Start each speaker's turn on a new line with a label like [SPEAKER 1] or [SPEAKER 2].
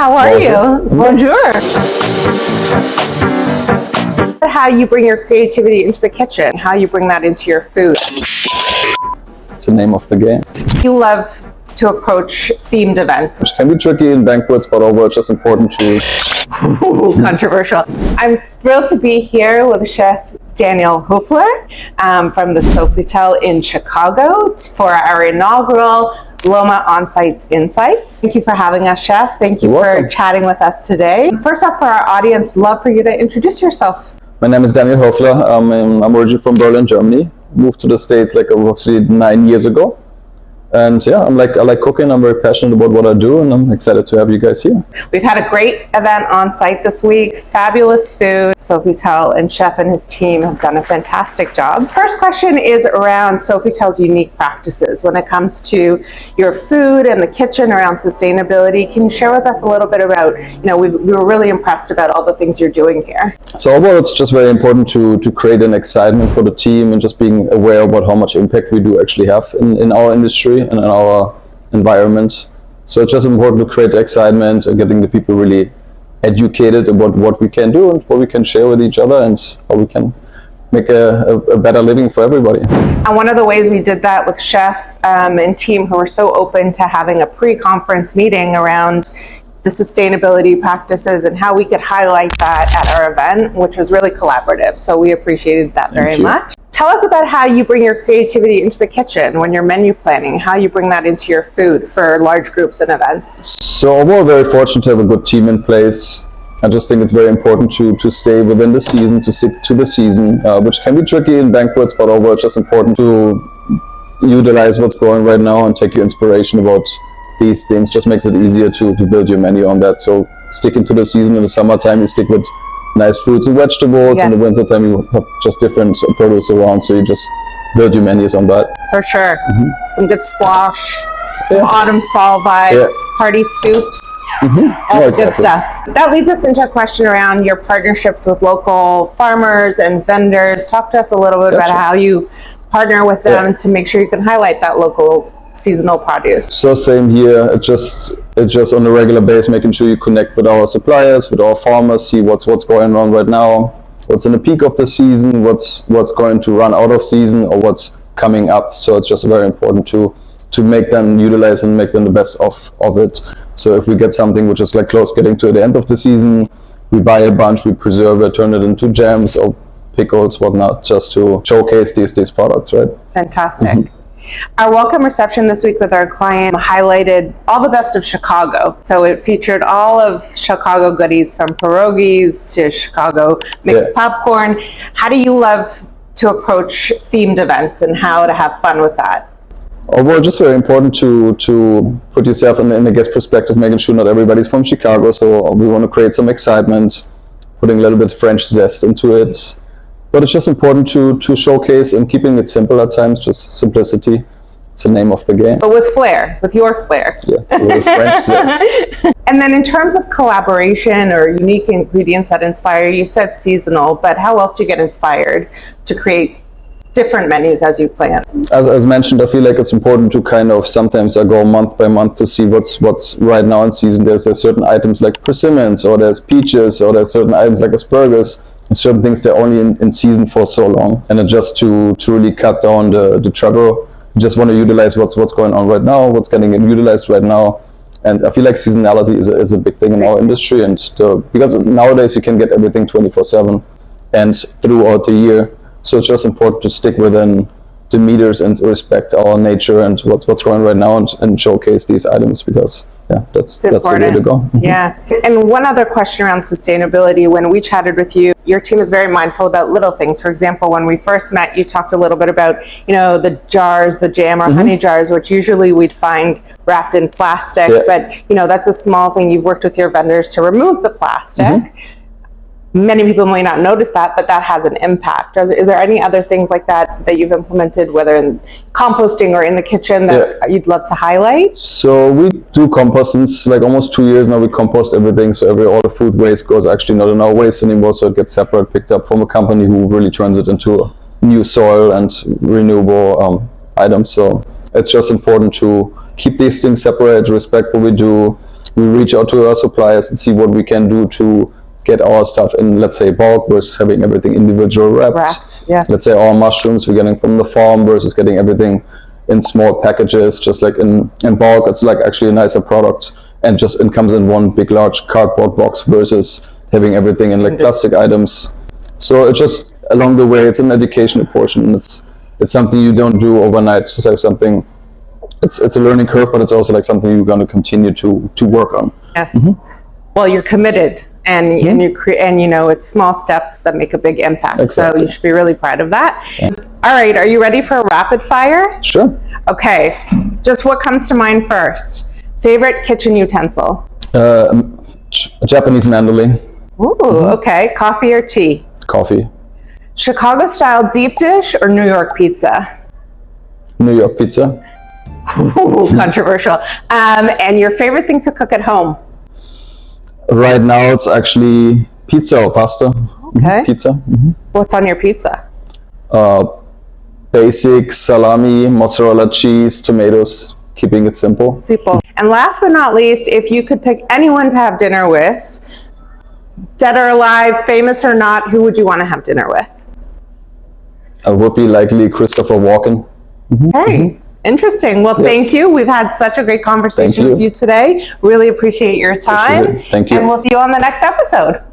[SPEAKER 1] How are you? Bonjour. How you bring your creativity into the kitchen, how you bring that into your food.
[SPEAKER 2] It's the name of the game.
[SPEAKER 1] You love to approach themed events.
[SPEAKER 2] Which can be tricky in banquets, but overall it's just important to...
[SPEAKER 1] Controversial. I'm thrilled to be here with Chef Daniel Höfler from the Sofitel in Chicago for our inaugural LOMA Onsite Insights. Thank you for having us, Chef. Thank you for chatting with us today. First off, for our audience, love for you to introduce yourself.
[SPEAKER 2] My name is Daniel Höfler. I'm originally from Berlin, Germany. Moved to the States like approximately 9 years ago. And yeah, I like cooking. I'm very passionate about what I do, and I'm excited to have you guys here.
[SPEAKER 1] We've had a great event on site this week. Fabulous food. Sofitel and Chef and his team have done a fantastic job. First question is around Sofitel's unique practices when it comes to your food and the kitchen around sustainability. Can you share with us a little bit about, we were really impressed about all the things you're doing here.
[SPEAKER 2] So overall, it's just very important to create an excitement for the team and just being aware about how much impact we do actually have in our industry and in our environment. So it's just important to create excitement and getting the people really educated about what we can do and what we can share with each other and how we can make a better living for everybody.
[SPEAKER 1] And one of the ways we did that with Chef and team who were so open to having a pre-conference meeting around the sustainability practices and how we could highlight that at our event, which was really collaborative. So we appreciated that very much. Tell us about how you bring your creativity into the kitchen when you're menu planning, how you bring that into your food for large groups and events.
[SPEAKER 2] So overall, very fortunate to have a good team in place. I just think it's very important to stay within the season, to stick to the season, which can be tricky in banquets, but overall it's just important to utilize what's going right now and take your inspiration about these things. Just makes it easier to build your menu on that. So sticking to the season. In the summertime, you stick with nice fruits and vegetables.
[SPEAKER 1] Yes.
[SPEAKER 2] In the wintertime, you have just different produce around, so you just build your menus on that.
[SPEAKER 1] For sure. Some good squash, some autumn fall vibes, party soups, all the good stuff. That leads us into a question around your partnerships with local farmers and vendors. Talk to us a little bit about how you partner with them to make sure you can highlight that local seasonal produce.
[SPEAKER 2] So same here. It's just on a regular basis, making sure you connect with our suppliers, with our farmers, see what's going on right now, what's in the peak of the season, what's going to run out of season, or what's coming up. So it's just very important to make them utilize and make them the best of it. So if we get something which is like close getting to the end of the season, we buy a bunch, we preserve it, turn it into jams or pickles, whatnot, just to showcase these products, right?
[SPEAKER 1] Fantastic. Our welcome reception this week with our client highlighted all the best of Chicago. So it featured all of Chicago goodies from pierogies to Chicago mixed popcorn. How do you love to approach themed events and how to have fun with that?
[SPEAKER 2] Overall, just very important to put yourself in the guest perspective, making sure not everybody's from Chicago. So we want to create some excitement, putting a little bit French zest into it. But it's just important to showcase and keeping it simple at times, just simplicity. It's the name of the game.
[SPEAKER 1] But with flair, with your flair.
[SPEAKER 2] Yeah, with French zest.
[SPEAKER 1] And then in terms of collaboration or unique ingredients that inspire, you said seasonal, but how else do you get inspired to create different menus as you plan?
[SPEAKER 2] As mentioned, I feel like it's important to kind of sometimes I go month by month to see what's right now in season. There's certain items like persimmons, or there's peaches, or there's certain items like asparagus. And certain things they're only in season for so long, and just to really cut down the trouble. You just want to utilize what's going on right now, what's getting utilized right now. And I feel like seasonality is a big thing in our industry, and because nowadays you can get everything 24/7 and throughout the year. So it's just important to stick within the meters and respect our nature and what's going right now and showcase these items, because that's the way to go.
[SPEAKER 1] Yeah. And one other question around sustainability. When we chatted with you, your team is very mindful about little things. For example, when we first met, you talked a little bit about, the jars, the jam or honey jars, which usually we'd find wrapped in plastic. But, that's a small thing. You've worked with your vendors to remove the plastic. Many people may not notice that, but that has an impact. Is there any other things like that you've implemented, whether in composting or in the kitchen, that you'd love to highlight?
[SPEAKER 2] So we do compost since like almost 2 years now. We compost everything, so all the food waste goes actually not in our waste anymore, so it gets separate, picked up from a company who really turns it into new soil and renewable items. So it's just important to keep these things separate, respect what we do, we reach out to our suppliers and see what we can do to get our stuff in, let's say, bulk versus having everything individual wrapped.
[SPEAKER 1] Yes.
[SPEAKER 2] Let's say our mushrooms we're getting from the farm versus getting everything in small packages, just like in bulk. It's like actually a nicer product, and just it comes in one big large cardboard box versus having everything in like plastic items. So it's just along the way, it's an educational portion. It's something you don't do overnight. It's like something. It's a learning curve, but it's also like something you're going to continue to work on.
[SPEAKER 1] Yes. Well, you're committed, and you know, it's small steps that make a big impact.
[SPEAKER 2] Exactly.
[SPEAKER 1] So you should be really proud of that. All right, are you ready for a rapid fire?
[SPEAKER 2] Sure.
[SPEAKER 1] Okay, just what comes to mind first? Favorite kitchen utensil?
[SPEAKER 2] A Japanese mandolin.
[SPEAKER 1] Ooh, okay. Coffee or tea?
[SPEAKER 2] Coffee.
[SPEAKER 1] Chicago style deep dish or New York pizza?
[SPEAKER 2] New York pizza.
[SPEAKER 1] Ooh, controversial. And your favorite thing to cook at home?
[SPEAKER 2] Right now, it's actually pizza or pasta.
[SPEAKER 1] Okay.
[SPEAKER 2] Pizza.
[SPEAKER 1] What's on your pizza?
[SPEAKER 2] Basic salami, mozzarella cheese, tomatoes. Keeping it simple.
[SPEAKER 1] Simple. And last but not least, if you could pick anyone to have dinner with, dead or alive, famous or not, who would you want to have dinner with?
[SPEAKER 2] I would be likely Christopher Walken.
[SPEAKER 1] Hey, interesting. Well, thank you. We've had such a great conversation with you today. Really appreciate your time.
[SPEAKER 2] Thank you.
[SPEAKER 1] And we'll see you on the next episode.